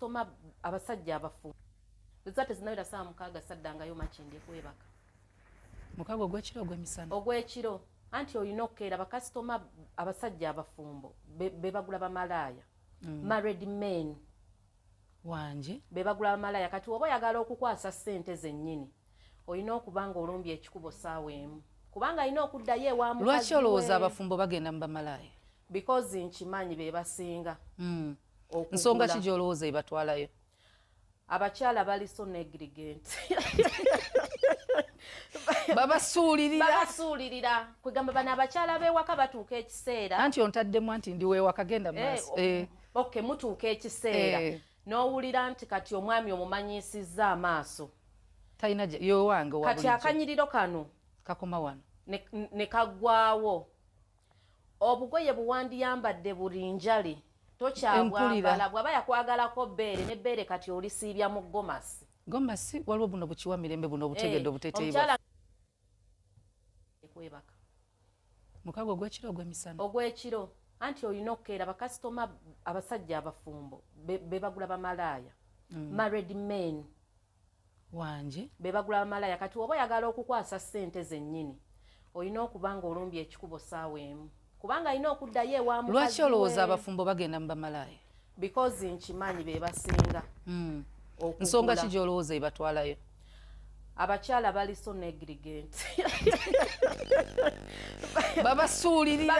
bakasitoma abasajja abafu zate zinawera saa mukaaga saddangayo makindi kwebaka mukaaga ogw'ekiro ogw'emisana ogw'ekiro anti olina okukeera bakasitoma abasajja abafumbo be bagula bamalaaya married men wanje be bagula bamalaaya kati oba oyagala okukwasa ssente zennyini olina okuba nga olumbye ekikubo saawa emu kubanga alina okuddayo ewa mukazi lwaki olowooza abafumbo bagenda mu bamalaaya because nkimanyi be basinga nsonga ki gy'olowooza ebatwalayo abakyala bali so negligent babasuulirira kwegamba bano abakyala b'ewaka batuuka ekiseera anti ontaddemu anti ndi weewaka genda maaso okay mutuuka ekiseera n'owulira nti kati omwami omumanyiisizza amaaso talina yowange kati akanyiriro kano kakoma wano ne kaggwaawo obugoye buwandiyambadde buli njale tokyabwambala bw'aba yakwagalako bbeere n'ebbeere kati olisiibya mu gomasi waliwo buno bukiwa mirembe buno obutegedde obuteteeyi kwebaka mukaaga ogw'ekiro ogw'emisana ogw'ekiro anti olina okukeera bakasitoma abasajja abafumbo be bagula bamalaaya married men wanje be bagula bamalaaya kati oba oyagala okukwasa ssente zennyini olina okuba nga olumbye ekikubo saawa emu kubanga alina okuddayo ewa mukazi lwaki olowooza abafumbo bagenda mu bamalaaya because nkimanyi be basinga nsonga ki gy'olowooza ebatwalayo abakyala bali so negligent babasuulirira